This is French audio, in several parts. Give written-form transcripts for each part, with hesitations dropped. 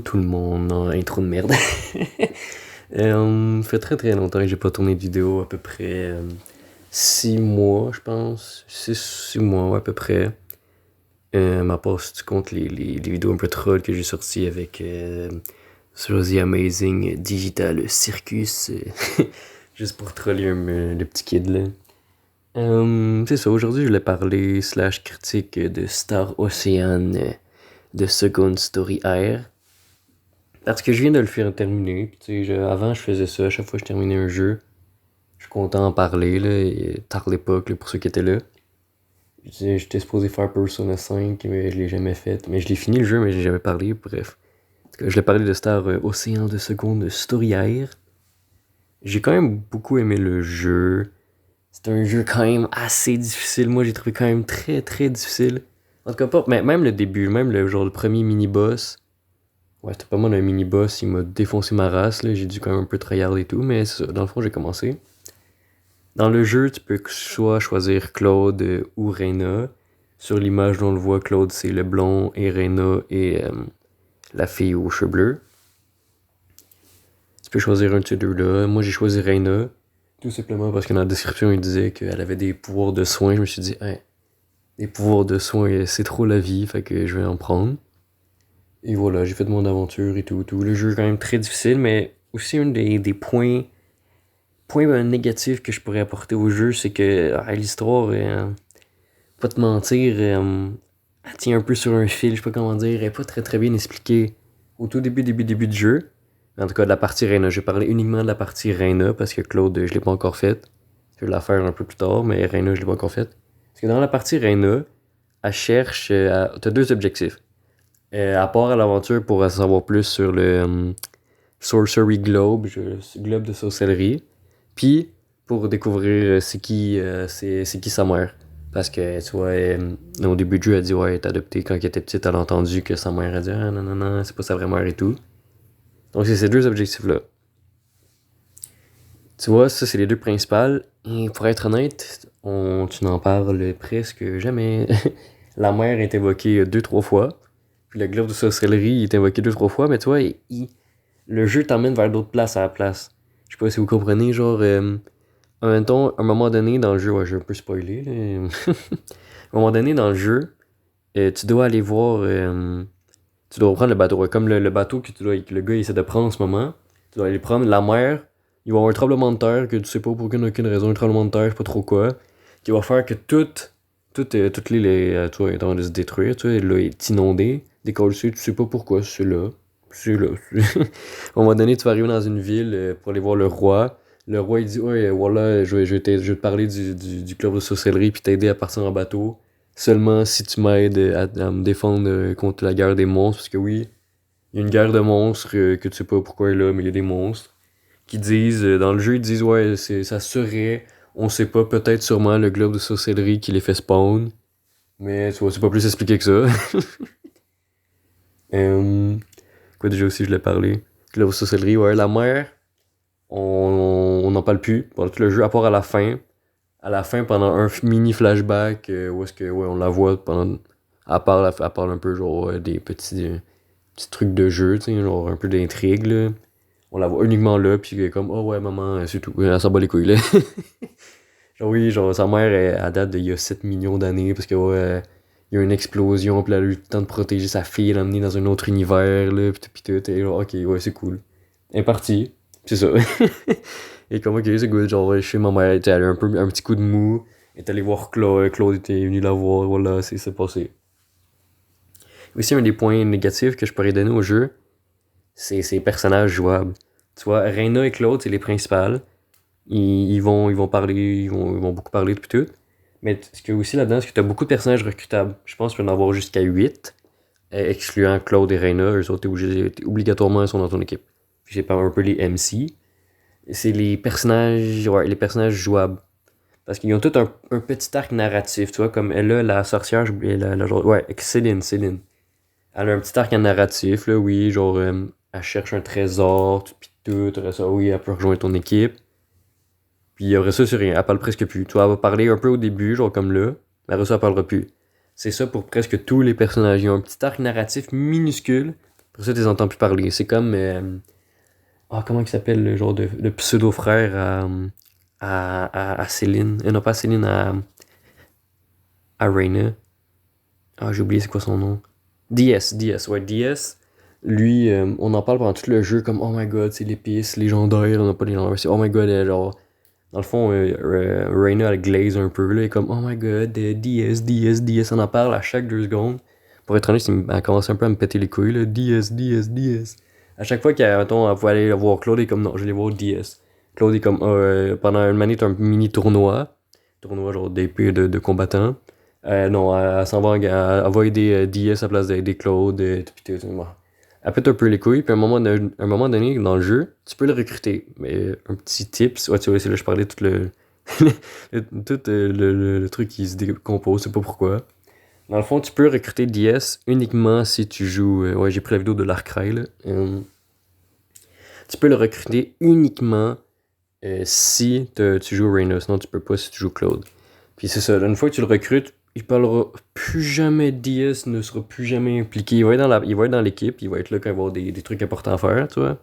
Tout le monde en intro de merde. Ça fait très très longtemps que j'ai pas tourné de vidéo, à peu près 6 mois, je pense. 6 mois, ouais, à peu près. À part si tu comptes les vidéos un peu troll que j'ai sorties avec sur The Amazing Digital Circus, juste pour troller le petit kid là. C'est ça, aujourd'hui je voulais parler slash critique de Star Ocean de Second Story Air. Parce que je viens de le faire terminer. Puis, avant, je faisais ça. À chaque fois que je terminais un jeu, je suis content d'en parler. Là, et tard l'époque, là, pour ceux qui étaient là. J'étais supposé faire Persona 5, mais je l'ai jamais fait. Mais je l'ai fini le jeu, mais j'ai jamais parlé. Bref. Je l'ai parlé de Star Océan de Seconde Story Air. J'ai quand même beaucoup aimé le jeu. C'est un jeu quand même assez difficile. Moi, j'ai trouvé quand même très très difficile. En tout cas, pas, mais même le début, même le premier mini-boss. Ouais, c'était pas mal un mini-boss, il m'a défoncé ma race, là. J'ai dû quand même un peu tryhard et tout, mais dans le fond, j'ai commencé. Dans le jeu, tu peux soit choisir Claude ou Reyna. Sur l'image dont on le voit, Claude, c'est le blond, et Reyna est la fille aux cheveux bleus. Tu peux choisir un de ces deux-là. Moi, j'ai choisi Reyna, tout simplement parce que dans la description, il disait qu'elle avait des pouvoirs de soins. Je me suis dit, hey, des pouvoirs de soins, c'est trop la vie, fait que je vais en prendre. Et voilà, j'ai fait mon aventure et tout. Le jeu est quand même très difficile, mais aussi un des points négatifs que je pourrais apporter au jeu, c'est que l'histoire, pas te mentir, elle tient un peu sur un fil, je sais pas comment dire, elle est pas très très bien expliquée au tout début du jeu. En tout cas, de la partie Reyna. Je vais parler uniquement de la partie Reyna, parce que Claude, je l'ai pas encore faite. Je vais la faire un peu plus tard, mais Reyna, je l'ai pas encore faite. Parce que dans la partie Reyna, elle cherche, t'as deux objectifs. À part à l'aventure pour en savoir plus sur le Sorcery Globe, globe de sorcellerie. Puis pour découvrir c'est qui sa mère. Parce que tu vois, au début du jeu, elle dit ouais, elle est adoptée quand elle était petite, elle a entendu que sa mère a dit ah non, non, non, c'est pas sa vraie mère et tout. Donc c'est ces deux objectifs-là. Tu vois, ça c'est les deux principales. Et pour être honnête, tu n'en parles presque jamais. La mère est évoquée 2-3 fois. Puis le globe de sorcellerie, il est invoqué 2-3 fois, mais tu vois, le jeu t'emmène vers d'autres places à la place. Je sais pas si vous comprenez, genre, en même temps, à un moment donné dans le jeu, ouais, je vais un peu spoiler, là. À un moment donné dans le jeu, tu dois aller voir, tu dois prendre le bateau, ouais, comme le bateau que le gars essaie de prendre en ce moment. Tu dois aller prendre la mer, il va y avoir un tremblement de terre que tu sais pas pour aucune raison, un tremblement de terre, je sais pas trop quoi, qui va faire que toute l'île est, tu vois, est en train de se détruire, tu vois, l'eau est inondée, décollée, tu sais pas pourquoi, c'est là. C'est là. À un moment donné, tu vas arriver dans une ville pour aller voir le roi. Le roi, il dit, ouais, voilà, je vais te parler du club de sorcellerie puis t'aider à partir en bateau. Seulement si tu m'aides à me défendre contre la guerre des monstres. Parce que oui, il y a une guerre de monstres que tu sais pas pourquoi elle est là, mais il y a des monstres. Qui disent, dans le jeu, ils disent, ouais, ça serait, on sait pas, peut-être sûrement le globe de sorcellerie qui les fait spawn. Mais tu vois, c'est pas plus expliqué que ça. Euh, Quoi déjà aussi, je l'ai parlé. Globe de sorcellerie, ouais, la mer, on n'en parle plus pendant tout le jeu, à part à la fin. À la fin, pendant un mini flashback, où est-ce que, ouais, on la voit pendant. Elle parle un peu, genre, des petits trucs de jeu, tu sais, genre un peu d'intrigue, là. On la voit uniquement là, puis elle est comme, oh ouais, maman, c'est tout. Elle s'en bat les couilles, là. Genre, oui, genre, sa mère, elle date d'il y a 7 millions d'années, parce que, ouais, il y a une explosion, puis elle a eu le temps de protéger sa fille, l'emmener dans un autre univers, là, pis tout, et genre, ok, ouais, c'est cool. Elle est partie, c'est ça. Et comme, ok, c'est good, genre, ouais, chez ma mère, elle a eu un petit coup de mou, elle est allée voir Claude, Claude était venu la voir, voilà, c'est passé. Aussi, un des points négatifs que je pourrais donner au jeu, c'est ses personnages jouables. Tu vois, Reyna et Claude, c'est les principales. Ils vont parler, ils vont beaucoup parler depuis tout. Mais ce qu'il y a aussi là-dedans, c'est que tu as beaucoup de personnages recrutables. Je pense qu'il peut en avoir jusqu'à 8, excluant Claude et Reyna. Eux autres, obligatoirement, ils sont dans ton équipe. Puis j'ai parlé un peu les MC. C'est les personnages, ouais, les personnages jouables. Parce qu'ils ont tout un petit arc narratif, tu vois, comme elle a la sorcière, j'ai oublié genre, ouais, Céline. Elle a un petit arc narratif, là, oui, genre, elle cherche un trésor, pis tout, après ça, oui, elle peut rejoindre ton équipe. Puis après ça, c'est rien, elle parle presque plus. Tu vois, elle va parler un peu au début, genre comme là, mais après ça, elle parlera plus. C'est ça pour presque tous les personnages. Ils ont un petit arc narratif minuscule, Après ça, tu les entends plus parler. C'est comme. Comment il s'appelle le genre de pseudo-frère à Céline. Non, pas à Céline, à Reina. Ah, j'ai oublié c'est quoi son nom. DS, ouais, DS. Lui, on en parle pendant tout le jeu comme oh my god, c'est l'épice légendaire, on n'a pas les légendaires. C'est oh my god, genre. Dans le fond, Reina elle glaze un peu, là, et comme oh my god, DS, on en parle à chaque 2 secondes. Pour être honnête, elle commence un peu à me péter les couilles, là. DS. À chaque fois qu'elle, mettons, elle pouvait aller voir Claude, elle est comme non, je vais aller voir DS. Claude est comme pendant une manette, un mini tournoi genre d'épée de combattants. Non, elle s'en va, elle va aider DS à la place d'aider Claude. Bon. Elle pète un peu les couilles, puis à un moment donné, dans le jeu, tu peux le recruter. Mais un petit tips, ouais, tu vois, c'est là que je parlais tout le truc qui se décompose, je sais pas pourquoi. Dans le fond, tu peux recruter DS uniquement si tu joues. Ouais, j'ai pris la vidéo de l'Arcray, là. Tu peux le recruter uniquement si tu joues Reina, sinon tu peux pas si tu joues Claude. Puis c'est ça, une fois que tu le recrutes, il parlera plus jamais DS, ne sera plus jamais impliqué. Il va être dans l'équipe, il va être là quand il va y avoir des trucs importants à faire, tu vois.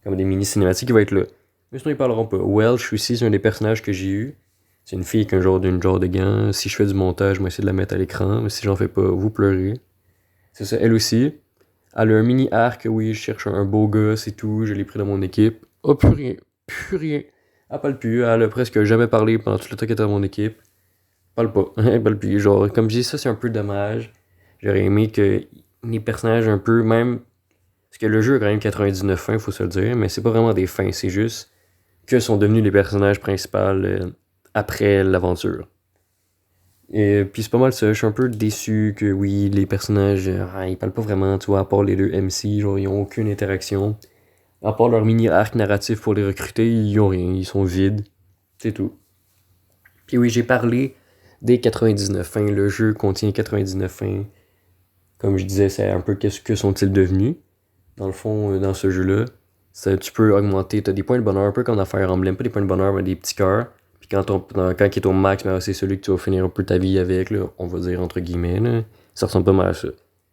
Comme des mini cinématiques, il va être là. Mais sinon, ils parleront pas. Welsh aussi, c'est un des personnages que j'ai eu. C'est une fille avec un genre de gants. Si je fais du montage, je vais essayer de la mettre à l'écran. Mais si j'en fais pas, vous pleurez. C'est ça, elle aussi. Elle a un mini arc, oui, je cherche un beau gosse et tout. Je l'ai pris dans mon équipe. Oh, plus rien. Plus rien. Elle parle plus. Elle a presque jamais parlé pendant tout le temps qu'elle était dans mon équipe. Elle parle pas. Elle parle plus. Genre, comme je dis, ça, c'est un peu dommage. J'aurais aimé que les personnages un peu, même. Parce que le jeu a quand même 99 fins, faut se le dire. Mais c'est pas vraiment des fins. C'est juste que sont devenus les personnages principaux après l'aventure. Et puis c'est pas mal ça, je suis un peu déçu que oui, les personnages, ils parlent pas vraiment, tu vois, à part les 2 MC, genre ils ont aucune interaction. À part leur mini arc narratif pour les recruter, ils ont rien, ils sont vides. C'est tout. Puis oui, j'ai parlé des 99 fins, le jeu contient 99 fins. Comme je disais, c'est un peu qu'est-ce que sont-ils devenus. Dans le fond, dans ce jeu-là, tu peux augmenter, t'as des points de bonheur, un peu comme dans Fire Emblem, pas des points de bonheur, mais des petits cœurs. Puis quand il est au max, ben, c'est celui que tu vas finir un peu ta vie avec, là, on va dire entre guillemets. Là. Ça ressemble pas mal à ça.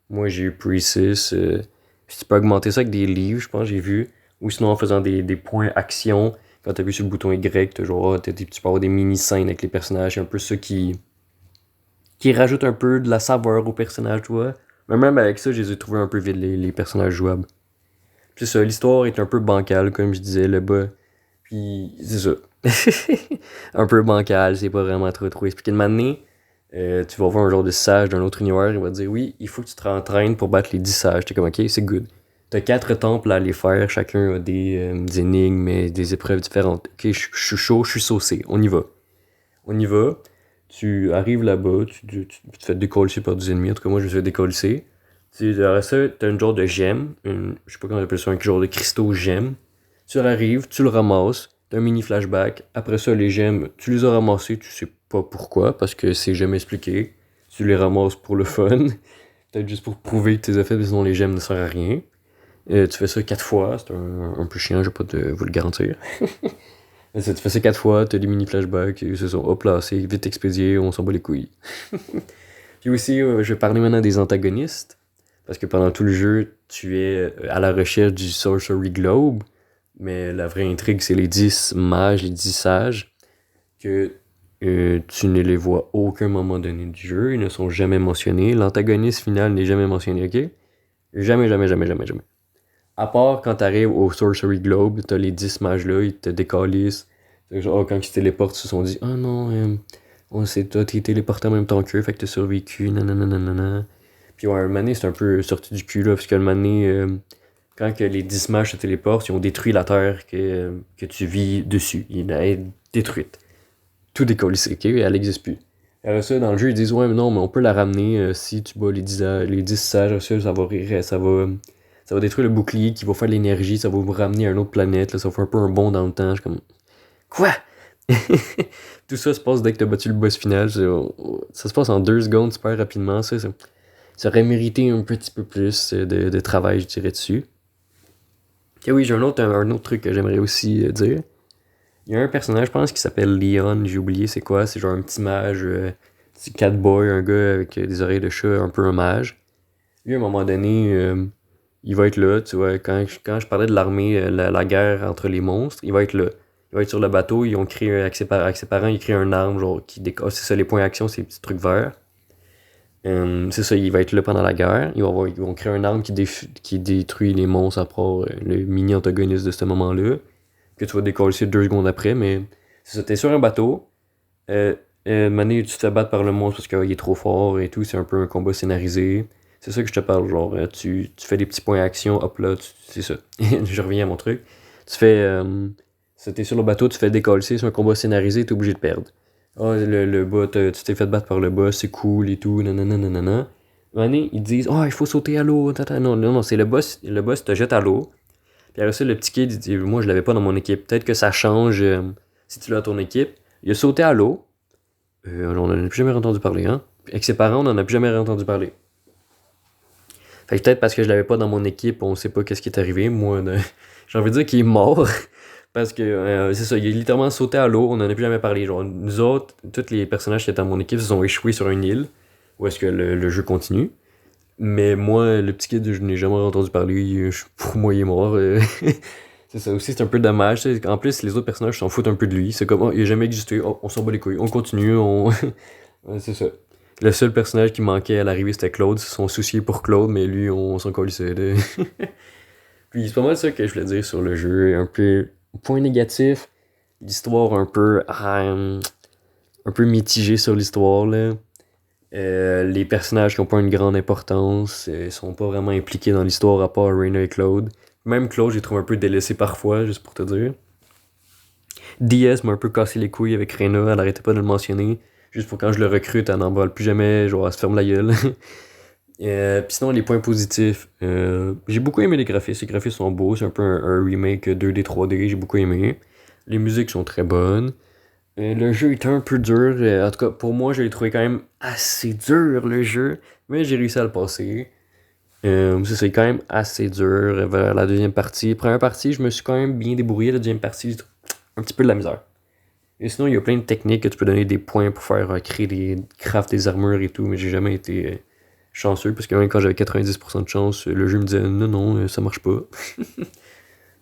Moi, j'ai eu Pre-6. Puis tu peux augmenter ça avec des livres, je pense, j'ai vu. Ou sinon en faisant des points action. Quand t'as vu sur le bouton Y, tu peux avoir des mini-scènes avec les personnages. C'est un peu ça qui rajoute un peu de la saveur aux personnages, tu vois. Mais même avec ça, je les ai trouvés un peu vides, les personnages jouables. Puis ça, l'histoire est un peu bancale, comme je disais là-bas. Puis c'est ça. Un peu bancal, c'est pas vraiment trop expliqué. De manière, tu vas voir un genre de sage d'un autre univers, il va te dire oui, il faut que tu te rentraînes pour battre les 10 sages. T'es comme ok, c'est good. T'as 4 temples à aller faire, chacun a des énigmes et des épreuves différentes. Ok, je suis chaud, je suis saucé, on y va. On y va, tu arrives là-bas, tu te fais décoller par des ennemis, en tout cas moi je me suis fait décoller. Après ça, t'as une genre de gemme, je sais pas comment on appelle ça, un genre de cristaux gemme. Tu arrives, tu le ramasses, t'as un mini flashback. Après ça, les gemmes, tu les as ramassées, tu sais pas pourquoi, parce que c'est jamais expliqué. Tu les ramasses pour le fun. Peut-être juste pour prouver que tes effets, mais sinon les gemmes ne servent à rien. Tu fais ça 4 fois, c'est un peu chiant, je vais pas vous le garantir. Tu fais ça 4 fois, t'as des mini flashbacks, et c'est ça, hop là, c'est vite expédié, on s'en bat les couilles. Puis aussi, je vais parler maintenant des antagonistes. Parce que pendant tout le jeu, tu es à la recherche du Sorcery Globe. Mais la vraie intrigue, c'est les 10 mages, les 10 sages, que tu ne les vois à aucun moment donné du jeu. Ils ne sont jamais mentionnés. L'antagoniste final n'est jamais mentionné, ok? Jamais. À part quand t'arrives au Sorcery Globe, t'as les 10 mages-là, ils te décalissent. Genre, quand ils se téléportent, ils se sont dit « Ah non, c'est toi, t'es téléporté en même temps qu'eux, fait que t'as survécu, nanana. » Puis ouais, un moment donné, c'est un peu sorti du cul, là, parce que le moment donné, quand que les 10 mages se téléportent, ils ont détruit la terre que tu vis dessus. Elle est détruite. Tout décollissé, ok? Elle n'existe plus. Alors ça, dans le jeu, ils disent, ouais, mais non, mais on peut la ramener si tu bats les 10 sages, ça va détruire le bouclier qui va faire de l'énergie, ça va vous ramener à une autre planète, là, ça va faire un peu un bond dans le temps. Je suis comme, quoi? Tout ça se passe dès que t'as battu le boss final. Ça se passe en 2 secondes, super rapidement. Ça aurait mérité un petit peu plus de travail, je dirais, dessus. Et oui, j'ai un autre truc que j'aimerais aussi dire. Il y a un personnage, je pense, qui s'appelle Leon, j'ai oublié c'est quoi. C'est genre un petit mage, petit catboy, un gars avec des oreilles de chat, un peu un mage. Lui, à un moment donné, il va être là, tu vois. Quand je parlais de l'armée, la guerre entre les monstres, il va être là. Il va être sur le bateau, ils ont créé, avec ses parents, ils créent une arme, genre, qui décolle. C'est ça, les points d'action, c'est les petits trucs verts. C'est ça, il va être là pendant la guerre. Ils vont créer une arme qui détruit les monstres après le mini-antagoniste de ce moment-là. Que tu vas décoller 2 secondes après, mais c'est ça, t'es sur un bateau. Mané, tu te fais battre par le monstre parce qu'il est trop fort et tout, c'est un peu un combat scénarisé. C'est ça que je te parle, genre, tu fais des petits points d'action, hop là, c'est ça. Je reviens à mon truc. Tu fais, t'es sur le bateau, tu fais décoller, c'est un combat scénarisé, t'es obligé de perdre. Ah, le bot, tu t'es fait battre par le boss, c'est cool et tout, nanana, nanana. Mané, ils disent, il faut sauter à l'eau, non, non, non, c'est le boss te jette à l'eau. Puis après ça, le petit kid, il dit, moi je l'avais pas dans mon équipe, peut-être que ça change si tu l'as dans ton équipe. Il a sauté à l'eau. On en a plus jamais entendu parler, hein. Avec ses parents, on en a plus jamais entendu parler. Fait que peut-être parce que je l'avais pas dans mon équipe, on sait pas qu'est-ce qui est arrivé. Moi, j'ai envie de dire qu'il est mort. Parce que c'est ça, il a littéralement sauté à l'eau, on en a plus jamais parlé. Genre, nous autres, tous les personnages qui étaient dans mon équipe se sont échoués sur une île. Où est-ce que le jeu continue. Mais moi, le petit kid, je n'ai jamais entendu parler. Pour moi, il est mort. C'est ça aussi, c'est un peu dommage. En plus, les autres personnages s'en foutent un peu de lui. C'est comme, il a jamais existé, on s'en bat les couilles. On continue, ouais, c'est ça. Le seul personnage qui manquait à l'arrivée, c'était Claude. Ils se sont souciés pour Claude, mais lui, on s'en colissait. Puis c'est pas mal ça que je voulais dire sur le jeu. Un peu, point négatif, l'histoire un peu mitigée sur l'histoire, là. Les personnages qui n'ont pas une grande importance sont pas vraiment impliqués dans l'histoire à part Reina et Claude. Même Claude, j'ai trouvé un peu délaissé parfois, juste pour te dire. DS m'a un peu cassé les couilles avec Reina, elle arrêtait pas de le mentionner. Juste pour quand je le recrute, elle n'en parle plus jamais, genre elle se ferme la gueule. Puis sinon, les points positifs. J'ai beaucoup aimé les graphismes sont beaux, c'est un peu un remake 2D, 3D, j'ai beaucoup aimé. Les musiques sont très bonnes. Le jeu était un peu dur. En tout cas, pour moi, je l'ai trouvé quand même assez dur, le jeu. Mais j'ai réussi à le passer. C'est quand même assez dur vers la deuxième partie. Première partie, je me suis quand même bien débrouillé. La deuxième partie, j'ai un petit peu de la misère. Et sinon, il y a plein de techniques que tu peux donner des points pour faire créer craft des armures et tout. Mais j'ai jamais été chanceux. Parce que même quand j'avais 90% de chance, le jeu me disait non, non, ça marche pas.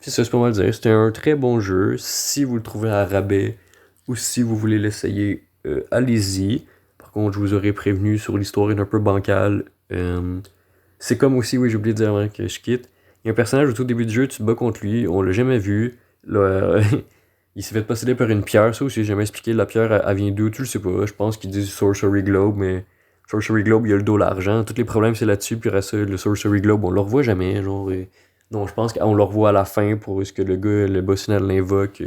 C'est ça, c'est pas mal dire. C'était un très bon jeu. Si vous le trouvez à rabais ou si vous voulez l'essayer, allez-y. Par contre, je vous aurais prévenu sur l'histoire est un peu bancale. C'est comme aussi, oui, j'ai oublié de dire avant que je quitte. Il y a un personnage au tout début du jeu, tu te bats contre lui, on l'a jamais vu. Là, il s'est fait posséder par une pierre, ça aussi, j'ai jamais expliqué. La pierre, elle vient d'où, tu le sais pas. Je pense qu'ils disent Sorcery Globe, mais Sorcery Globe, il y a le dos, l'argent. Tous les problèmes, c'est là-dessus. Puis reste le Sorcery Globe, on le revoit jamais. Genre, non, je pense qu'on le revoit à la fin pour ce que le gars, le boss final l'invoque.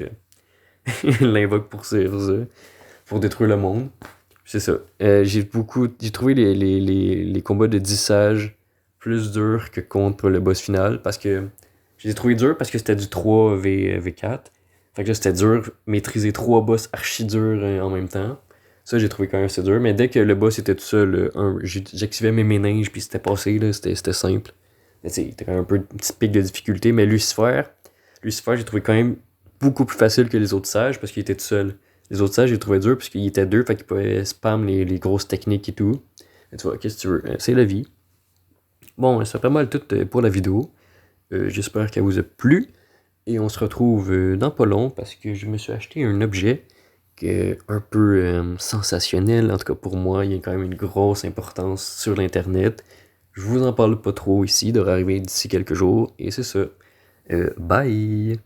L'invoque pour ça, pour détruire le monde. C'est ça. J'ai trouvé les combats de 10 sages plus durs que contre le boss final parce que je les ai trouvés durs parce que c'était du 3v4. Fait que là, c'était dur, maîtriser 3 boss archi durs en même temps. Ça, j'ai trouvé quand même assez dur. Mais dès que le boss était tout seul, j'activais mes méninges puis c'était passé, là, c'était simple. C'était quand même un peu une petite pic de difficulté. Mais Lucifer, j'ai trouvé quand même beaucoup plus facile que les autres sages parce qu'il était tout seul. Les autres sages, j'ai trouvé dur parce qu'il était deux, fait qu'il pouvait spam les grosses techniques et tout. Et tu vois, qu'est-ce que tu veux? C'est la vie. Bon, c'est pas mal tout pour la vidéo. J'espère qu'elle vous a plu. Et on se retrouve dans pas long parce que je me suis acheté un objet un peu sensationnel. En tout cas, pour moi, il y a quand même une grosse importance sur l'Internet. Je vous en parle pas trop ici, il devrait arriver d'ici quelques jours. Et c'est ça. Bye!